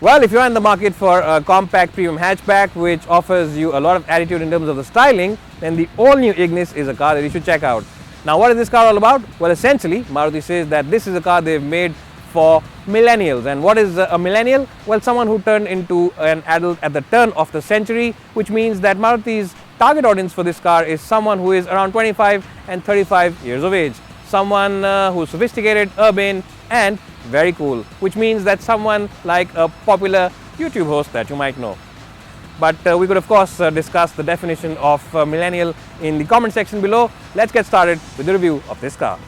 Well, if you're in the market for a compact premium hatchback which offers you a lot of attitude in terms of the styling, then the all-new Ignis is a car that you should check out. Now, what is this car all about? Well, essentially, Maruti says that this is a car they've made for millennials. And what is a millennial? Well, someone who turned into an adult at the turn of the century, which means that Maruti's target audience for this car is someone who is around 25 and 35 years of age. Someone who's sophisticated, urban and very cool, which means that someone like a popular YouTube host that you might know. But we could of course discuss the definition of millennial in the comment section below. Let's get started with the review of this car.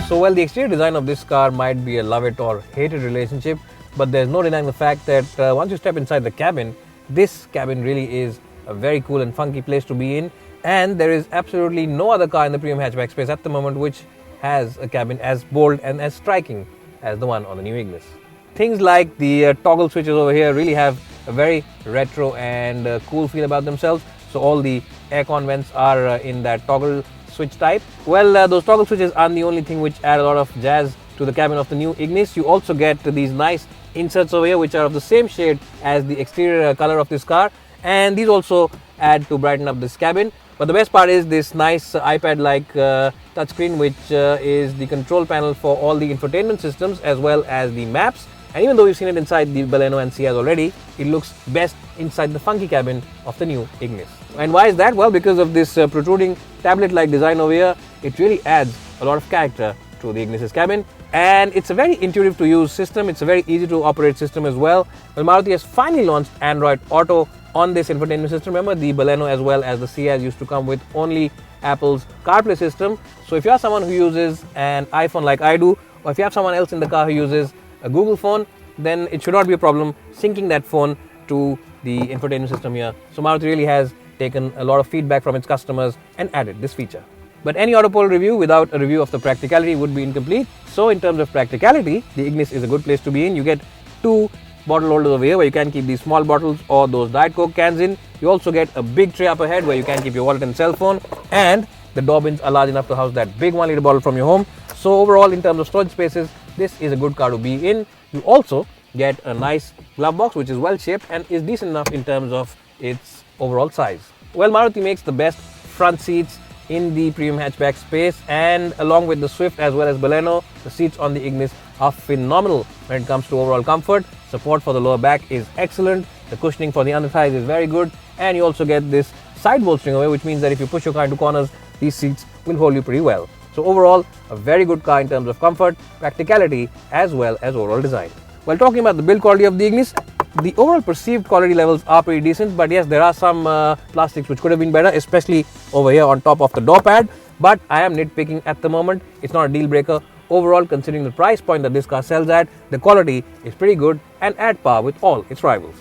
So, well, the exterior design of this car might be a love it or hate it relationship, but there's no denying the fact that once you step inside the cabin, this cabin really is a very cool and funky place to be in, and there is absolutely no other car in the premium hatchback space at the moment which has a cabin as bold and as striking as the one on the new Ignis. Things like the toggle switches over here really have a very retro and cool feel about themselves. So all the aircon vents are in that toggle switch type. Well, those toggle switches aren't the only thing which add a lot of jazz to the cabin of the new Ignis. You also get these nice inserts over here which are of the same shade as the exterior color of this car, and these also add to brighten up this cabin. But the best part is this nice iPad-like touchscreen which is the control panel for all the infotainment systems as well as the maps. And even though we've seen it inside the Baleno and Ciaz already, it looks best inside the funky cabin of the new Ignis. And why is that? Well, because of this protruding tablet-like design over here, it really adds a lot of character to the Ignis' cabin. And it's a very intuitive to use system. It's a very easy to operate system as well. Well, Maruti has finally launched Android Auto on this infotainment system. Remember, the Baleno as well as the Ciaz used to come with only Apple's CarPlay system. So if you are someone who uses an iPhone like I do, or if you have someone else in the car who uses a Google phone, then it should not be a problem syncing that phone to the infotainment system here. So Maruti really has taken a lot of feedback from its customers and added this feature. But any Autoportal review without a review of the Practicality would be incomplete. So in terms of practicality, the Ignis is a good place to be in. You get two bottle holders over here where you can keep these small bottles or those Diet Coke cans in. You also get a big tray up ahead where you can keep your wallet and cell phone, and the door bins are large enough to house that big 1 liter bottle from your home. So overall, in terms of storage spaces, this is a good car to be in. You also get a nice glove box which is well shaped and is decent enough in terms of its overall size. Well, Maruti makes the best front seats in the premium hatchback space, and along with the Swift as well as Baleno, the seats on the Ignis are phenomenal when it comes to overall comfort. Support for the lower back is excellent, the cushioning for the under thighs is very good, and you also get this side bolstering away, which means that if you push your car into corners, these seats will hold you pretty well. So overall, a very good car in terms of comfort, practicality as well as overall design. While talking about the build quality of the Ignis, the overall perceived quality levels are pretty decent, but yes, there are some plastics which could have been better, especially over here on top of the door pad. But I am nitpicking at the moment. It's not a deal breaker. Overall, considering the price point that this car sells at, the quality is pretty good and at par with all its rivals.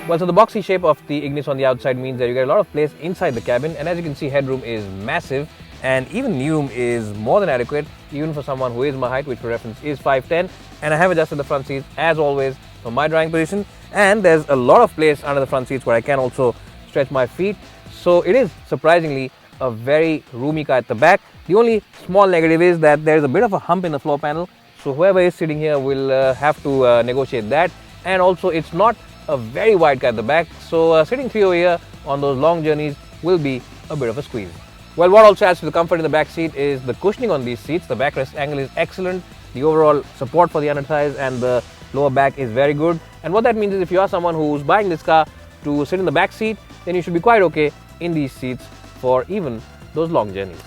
Well, so the boxy shape of the Ignis on the outside means that you get a lot of place inside the cabin, and as you can see, headroom is massive, and even room is more than adequate, even for someone who is my height, which for reference is 5'10", and I have adjusted the front seats as always for my driving position, and there's a lot of place under the front seats where I can also stretch my feet. So it is surprisingly a very roomy car at the back. The only small negative is that there's a bit of a hump in the floor panel, so whoever is sitting here will have to negotiate that. And also, it's not a very wide car at the back, so sitting three over here on those long journeys will be a bit of a squeeze. Well, what also adds to the comfort in the back seat is the cushioning on these seats. The backrest angle is excellent. The overall support for the under thighs and the lower back is very good. And what that means is if you are someone who's buying this car to sit in the back seat, then you should be quite okay in these seats for even those long journeys.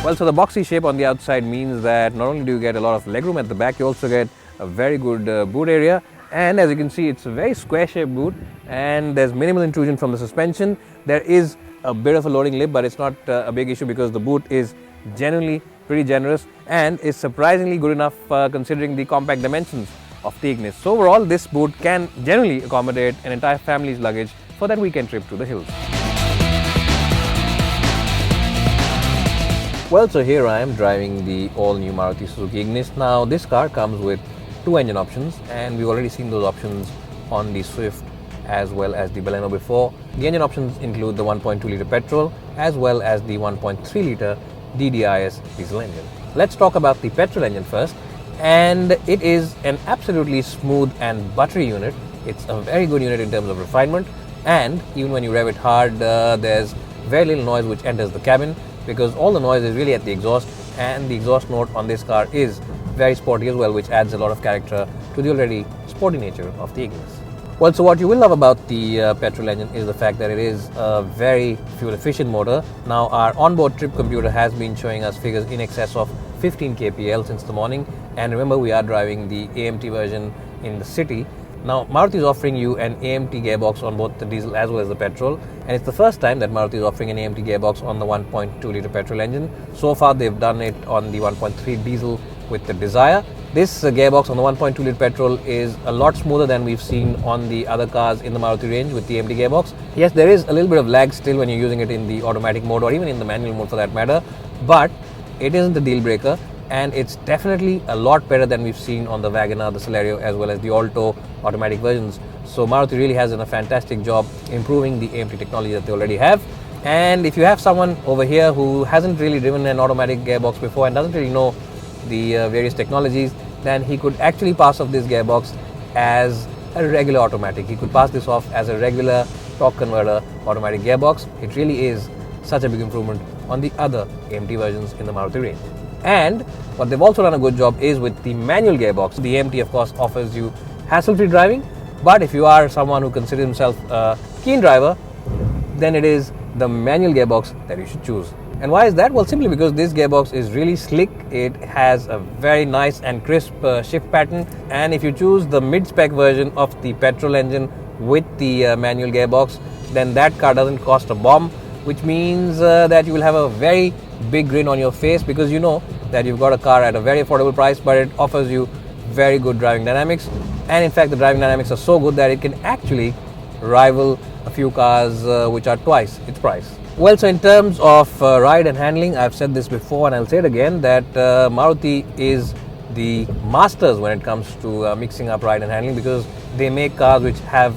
Well, so the boxy shape on the outside means that not only do you get a lot of legroom at the back, you also get a very good boot area. And as you can see, it's a very square shaped boot and there's minimal intrusion from the suspension. There is a bit of a loading lip, but it's not a big issue because the boot is genuinely pretty generous and is surprisingly good enough considering the compact dimensions of the Ignis. So overall, this boot can generally accommodate an entire family's luggage for that weekend trip to the hills. Well, so here I am driving the all-new Maruti Suzuki Ignis. Now, this car comes with two engine options, and we've already seen those options on the Swift as well as the Baleno before. The engine options include the 1.2 litre petrol as well as the 1.3 litre DDIS diesel engine. Let's talk about the petrol engine first, and it is an absolutely smooth and buttery unit. It's a very good unit in terms of refinement, and even when you rev it hard, there's very little noise which enters the cabin, because all the noise is really at the exhaust, and the exhaust note on this car is very sporty as well, which adds a lot of character to the already sporty nature of the Ignis. Well, so what you will love about the petrol engine is the fact that it is a very fuel efficient motor. Now, our onboard trip computer has been showing us figures in excess of 15 kpl since the morning, and remember, we are driving the AMT version in the city. Now, Maruti is offering you an AMT gearbox on both the diesel as well as the petrol, and it's the first time that Maruti is offering an AMT gearbox on the 1.2 litre petrol engine. So far, they've done it on the 1.3 diesel with the Desire. This gearbox on the 1.2 litre petrol is a lot smoother than we've seen on the other cars in the Maruti range with the AMT gearbox. Yes, there is a little bit of lag still when you're using it in the automatic mode or even in the manual mode for that matter, but it isn't a deal breaker, and it's definitely a lot better than we've seen on the WagonR, the Celerio as well as the Alto automatic versions. So Maruti really has done a fantastic job improving the AMT technology that they already have. And if you have someone over here who hasn't really driven an automatic gearbox before and doesn't really know the various technologies, then he could actually pass off this gearbox as a regular automatic. He could pass this off as a regular torque converter automatic gearbox. It really is such a big improvement on the other AMT versions in the Maruti range. And what they've also done a good job is with the manual gearbox. The AMT, of course, offers you hassle-free driving, but if you are someone who considers himself a keen driver, then it is the manual gearbox that you should choose. And why is that? Well, simply because this gearbox is really slick. It has a very nice and crisp shift pattern, and if you choose the mid-spec version of the petrol engine with the manual gearbox, then that car doesn't cost a bomb, which means that you will have a very big grin on your face, because you know that you've got a car at a very affordable price, but it offers you very good driving dynamics. And in fact, the driving dynamics are so good that it can actually rival a few cars which are twice its price. Well, so in terms of ride and handling, I've said this before and I'll say it again, that Maruti is the masters when it comes to mixing up ride and handling, because they make cars which have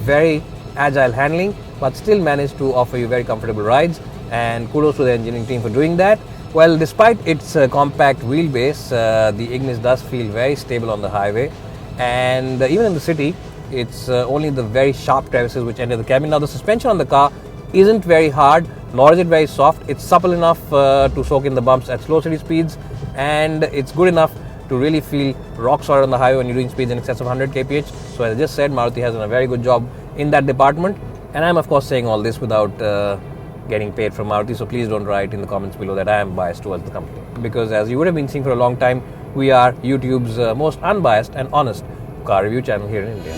very agile handling but still manage to offer you very comfortable rides, and kudos to the engineering team for doing that. Well, despite its compact wheelbase, the Ignis does feel very stable on the highway, and even in the city, it's only the very sharp crevices which enter the cabin. Now, the suspension on the car isn't very hard, nor is it very soft. It's supple enough to soak in the bumps at slow city speeds, and it's good enough to really feel rock solid on the highway when you're doing speeds in excess of 100 kph. So as I just said, Maruti has done a very good job in that department, and I'm of course saying all this without getting paid from Maruti, so please don't write in the comments below that I am biased towards the company, because as you would have been seeing for a long time, we are YouTube's most unbiased and honest car review channel here in India.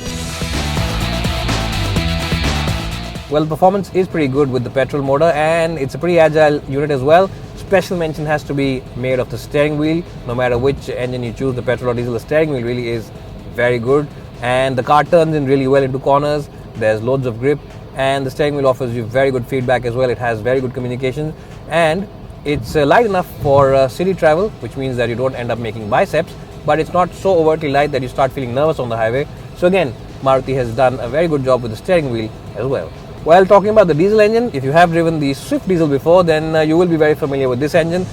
Well, the performance is pretty good with the petrol motor, and it's a pretty agile unit as well. Special mention has to be made of the steering wheel. No matter which engine you choose, the petrol or diesel, the steering wheel really is very good, and the car turns in really well into corners. There's loads of grip, and the steering wheel offers you very good feedback as well. It has very good communication, and it's light enough for city travel, which means that you don't end up making biceps, but it's not so overtly light that you start feeling nervous on the highway. So again, Maruti has done a very good job with the steering wheel as well. While talking about the diesel engine, if you have driven the Swift diesel before, then you will be very familiar with this engine,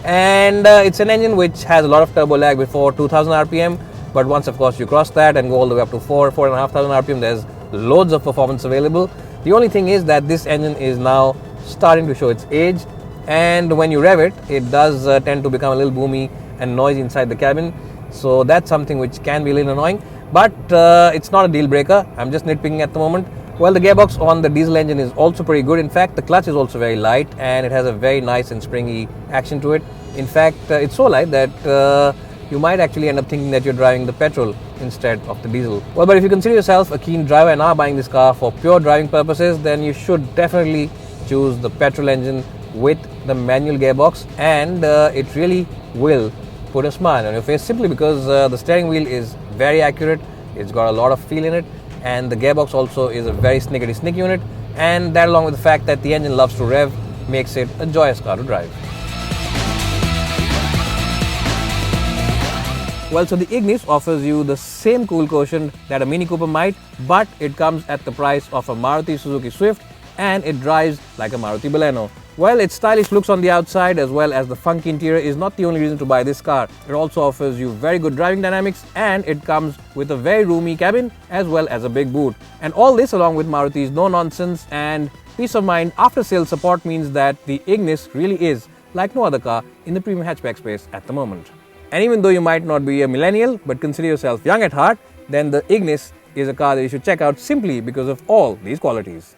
and it's an engine which has a lot of turbo lag before 2000 rpm, but once of course you cross that and go all the way up to 4,500 rpm, there's loads of performance available. The only thing is that this engine is now starting to show its age, and when you rev it, it does tend to become a little boomy and noisy inside the cabin, so that's something which can be a little annoying, but it's not a deal breaker. I'm just nitpicking at the moment. Well, the gearbox on the diesel engine is also pretty good. In fact, the clutch is also very light, and it has a very nice and springy action to it. In fact, it's so light that you might actually end up thinking that you're driving the petrol instead of the diesel. Well, but if you consider yourself a keen driver and are buying this car for pure driving purposes, then you should definitely choose the petrol engine with the manual gearbox, and it really will put a smile on your face, simply because the steering wheel is very accurate. It's got a lot of feel in it, and the gearbox also is a very snickety-snick unit, and that, along with the fact that the engine loves to rev, makes it a joyous car to drive. Well, so the Ignis offers you the same cool quotient that a Mini Cooper might, but it comes at the price of a Maruti Suzuki Swift and it drives like a Maruti Baleno. Well, its stylish looks on the outside as well as the funky interior is not the only reason to buy this car. It also offers you very good driving dynamics and it comes with a very roomy cabin as well as a big boot. And all this along with Maruti's no-nonsense and peace of mind after-sales support means that the Ignis really is like no other car in the premium hatchback space at the moment. And even though you might not be a millennial but consider yourself young at heart, then the Ignis is a car that you should check out simply because of all these qualities.